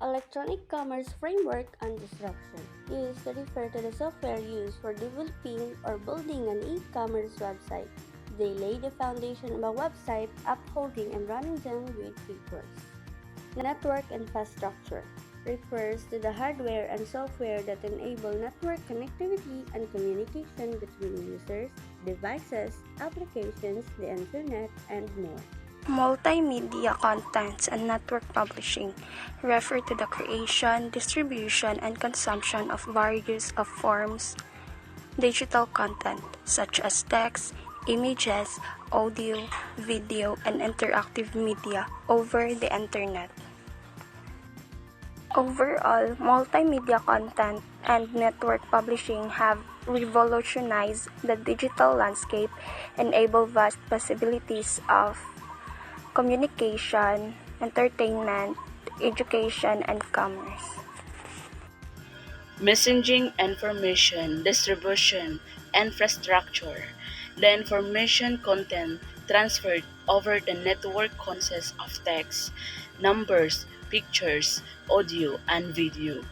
Electronic commerce framework and disruption used to refer to the software used for developing or building an e-commerce website. They lay the foundation of a website, upholding and running them with features. Network infrastructure refers to the hardware and software that enable network connectivity and communication between users, devices, applications, the internet, and more. Multimedia contents and network publishing refer to the creation, distribution, and consumption of various of forms digital content such as text, images, audio, video, and interactive media over the internet. Overall, multimedia content and network publishing have revolutionized the digital landscape, enable vast possibilities of communication, entertainment, education, and commerce. Messaging information distribution infrastructure. The information content transferred over the network consists of text, numbers, pictures, audio, and video.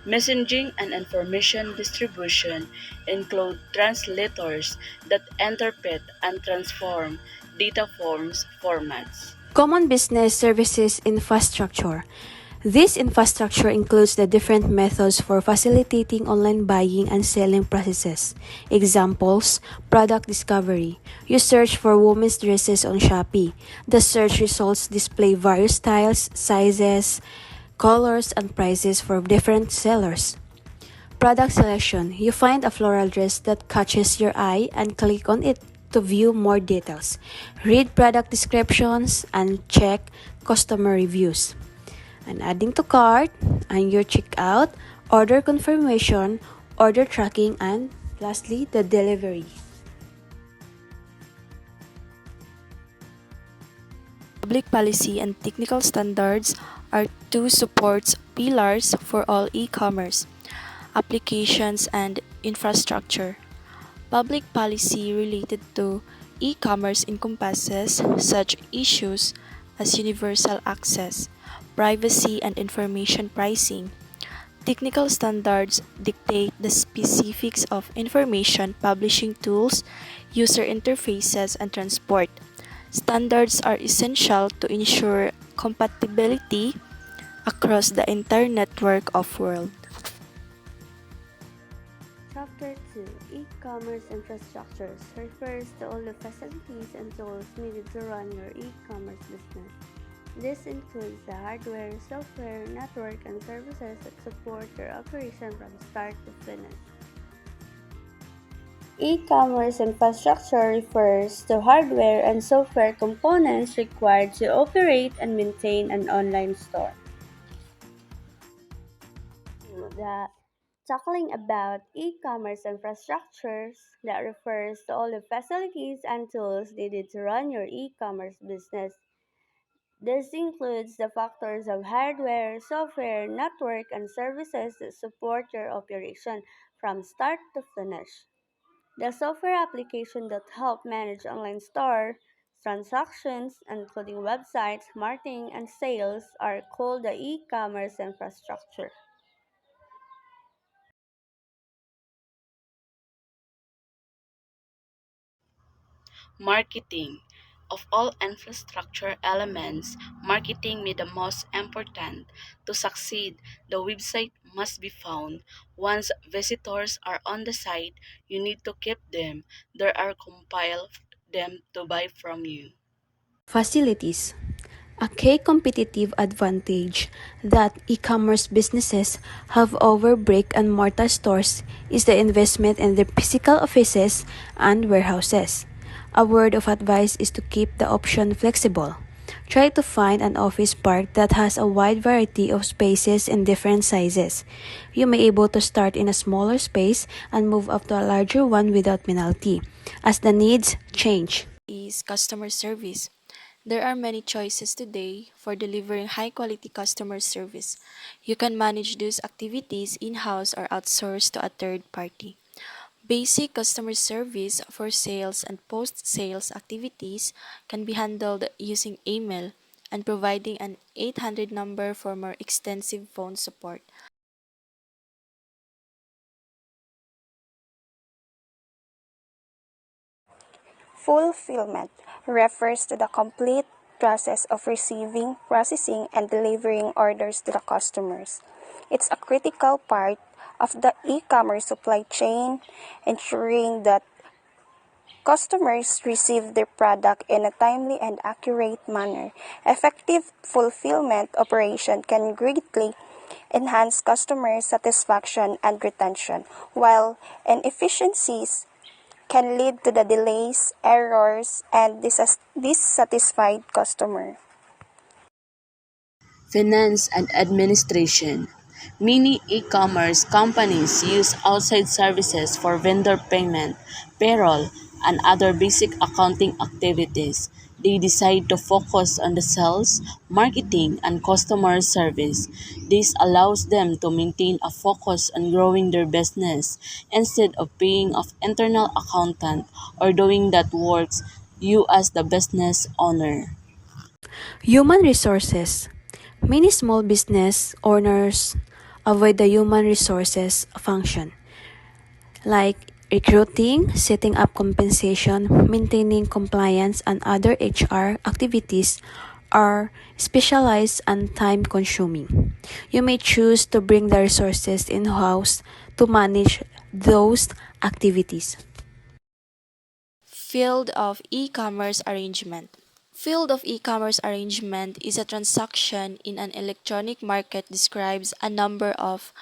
Messaging and information distribution include translators that interpret and transform data forms formats. Common business services infrastructure. This infrastructure includes the different methods for facilitating online buying and selling processes. Examples: product discovery. You search for women's dresses on Shopee. The search results display various styles, sizes, colors, and prices for different sellers. Product selection. You find a floral dress that catches your eye and click on it to view more details. Read product descriptions and check customer reviews. And adding to cart, and your checkout, order confirmation, order tracking, and lastly, the delivery. Public policy and technical standards are two supports pillars for all e-commerce applications and infrastructure. Public policy related to e-commerce encompasses such issues as universal access, privacy and information pricing. Technical standards dictate the specifics of information publishing tools, user interfaces, and transport. Standards are essential to ensure compatibility across the entire network of world. Chapter 2 E-commerce infrastructures refers to all the facilities and tools needed to run your e-commerce business. This includes the hardware, software, network, and services that support your operation from start to finish. E-commerce infrastructure refers to hardware and software components required to operate and maintain an online store. The Talking about e-commerce infrastructures that refers to all the facilities and tools needed to run your e-commerce business. This includes the factors of hardware, software, network, and services that support your operation from start to finish. The software application that help manage online store transactions, including websites, marketing, and sales, are called the e-commerce infrastructure. Marketing. Of all infrastructure elements, marketing may the most important. To succeed, the website must be found. Once visitors are on the site, you need to keep them. There are compile them to buy from you. Facilities. A key competitive advantage that e-commerce businesses have over brick and mortar stores is the investment in their physical offices and warehouses. A word of advice is to keep the option flexible. Try to find an office park that has a wide variety of spaces in different sizes. You may be able to start in a smaller space and move up to a larger one without penalty, as the needs change. Is customer service. There are many choices today for delivering high-quality customer service. You can manage those activities in-house or outsource to a third party. Basic customer service for sales and post-sales activities can be handled using email, and providing an 800 number for more extensive phone support. Fulfillment refers to the complete process of receiving, processing, and delivering orders to the customers. It's a critical part of the e-commerce supply chain, ensuring that customers receive their product in a timely and accurate manner. Effective fulfillment operation can greatly enhance customer satisfaction and retention, while inefficiencies can lead to the delays, errors, and dissatisfied customer. Finance and administration. Many e-commerce companies use outside services for vendor payment, payroll, and other basic accounting activities. They decide to focus on the sales, marketing, and customer service. This allows them to maintain a focus on growing their business instead of paying off internal accountant or doing that works you as the business owner. Human resources. Many small business owners avoid the human resources function, like recruiting, setting up compensation, maintaining compliance, and other HR activities are specialized and time consuming. You may choose to bring the resources in house to manage those activities. Field of e-commerce arrangement. Field of e-commerce arrangement is a transaction in an electronic market describes a number of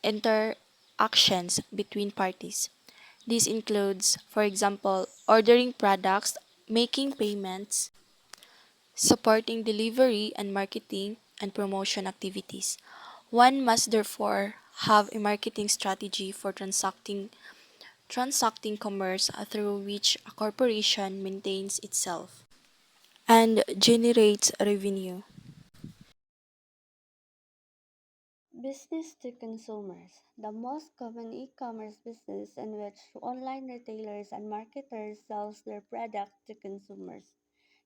interactions between parties. This includes, for example, ordering products, making payments, supporting delivery and marketing and promotion activities. One must therefore have a marketing strategy for transacting commerce through which a corporation maintains itself and generates revenue. Business to consumers. The most common e-commerce business in which online retailers and marketers sells their product to consumers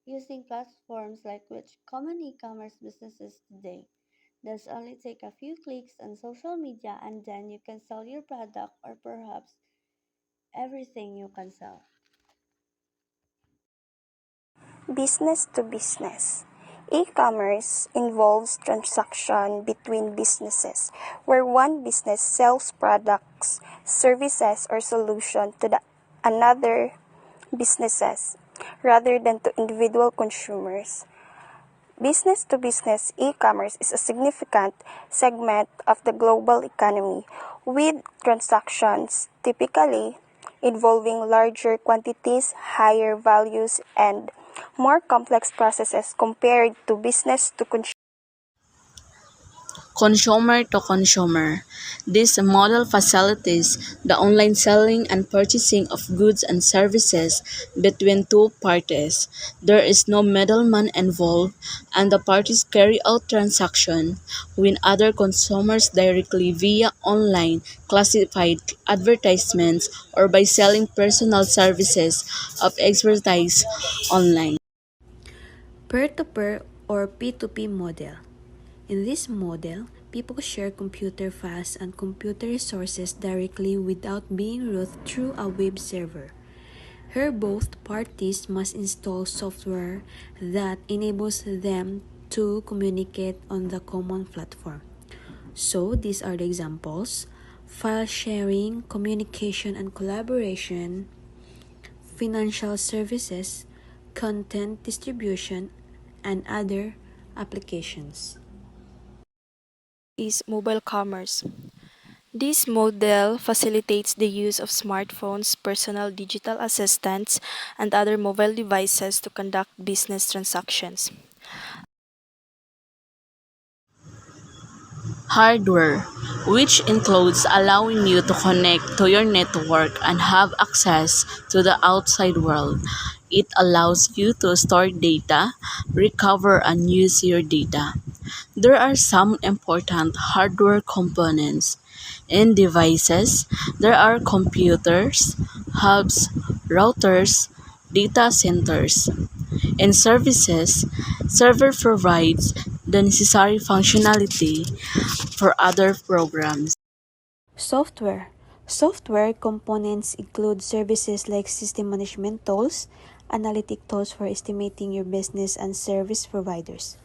using platforms like which common e-commerce businesses today. Does only take a few clicks on social media and then you can sell your product or perhaps everything you can sell. Business to business. E-commerce involves transaction between businesses where one business sells products, services, or solution to the another businesses rather than to individual consumers. Business to business e-commerce is a significant segment of the global economy, with transactions typically involving larger quantities, higher values, and more complex processes compared to business to consumer. Consumer to consumer. This model facilitates the online selling and purchasing of goods and services between two parties. There is no middleman involved, and the parties carry out transaction with other consumers directly via online classified advertisements or by selling personal services of expertise online. Peer-to-peer or P2P model. In this model, people share computer files and computer resources directly without being routed through a web server. Here, both parties must install software that enables them to communicate on the common platform. So, these are the examples: file sharing, communication and collaboration, financial services, content distribution, and other applications. Is mobile commerce. This model facilitates the use of smartphones, personal digital assistants, and other mobile devices to conduct business transactions. Hardware, which includes allowing you to connect to your network and have access to the outside world. It allows you to store data, recover and use your data. There are some important hardware components. In devices, there are computers, hubs, routers, data centers. In services, server provides the necessary functionality for other programs. Software. Software components include services like system management tools, analytic tools for estimating your business, and service providers.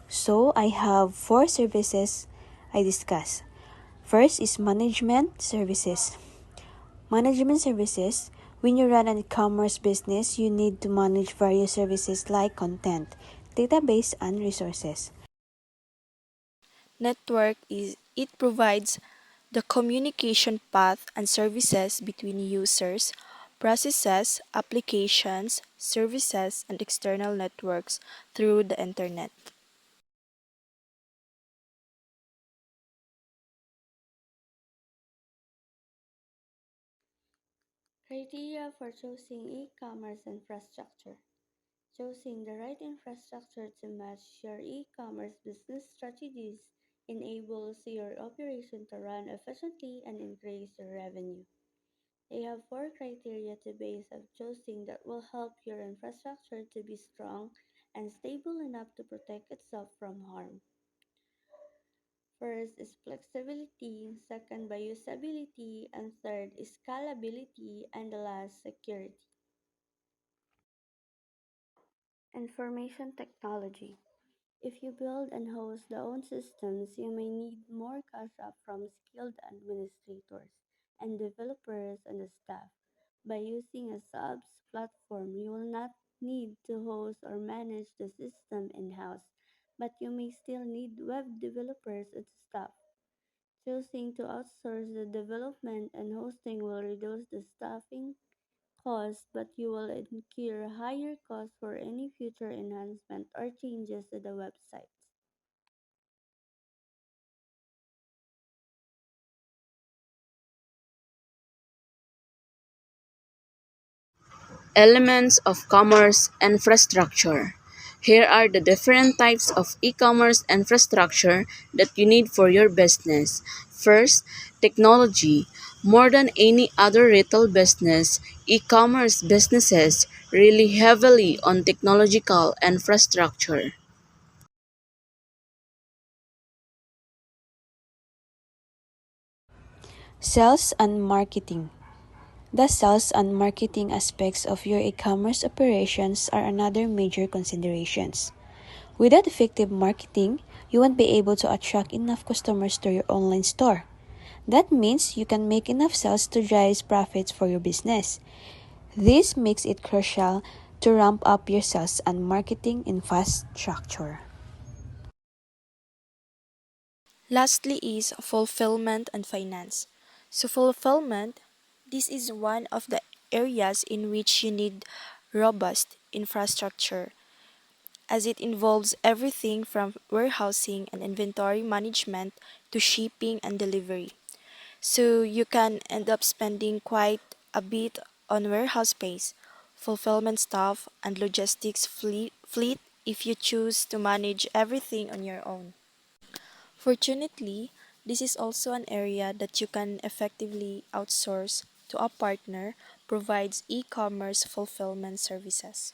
So I have four services I discuss. First is management services. Management services. When you run an e-commerce business, you need to manage various services like content, database, and resources. Network is it provides the communication path and services between users, processes, applications, services, and external networks through the internet. Criteria for choosing e-commerce infrastructure. Choosing the right infrastructure to match your e-commerce business strategies enables your operation to run efficiently and increase your revenue. They have four criteria to base of choosing that will help your infrastructure to be strong and stable enough to protect itself from harm. First is flexibility, second by usability, and third is scalability, and the last security. Information technology. If you build and host the own systems, you may need more cash up from skilled administrators and developers and the staff. By using a subs platform, you will not need to host or manage the system in-house, but you may still need web developers and staff. Choosing to outsource the development and hosting will reduce the staffing costs, but you will incur higher costs for any future enhancement or changes to the website. Elements of commerce infrastructure. Here are the different types of e-commerce infrastructure that you need for your business. First, technology. More than any other retail business, e-commerce businesses rely heavily on technological infrastructure. Sales and marketing. The sales and marketing aspects of your e-commerce operations are another major considerations. Without effective marketing, you won't be able to attract enough customers to your online store. That means you can make enough sales to drive profits for your business. This makes it crucial to ramp up your sales and marketing infrastructure. Lastly is fulfillment and finance. So fulfillment, this is one of the areas in which you need robust infrastructure as it involves everything from warehousing and inventory management to shipping and delivery. So you can end up spending quite a bit on warehouse space, fulfillment staff, and logistics fleet if you choose to manage everything on your own. Fortunately, this is also an area that you can effectively outsource to a partner provides e-commerce fulfillment services.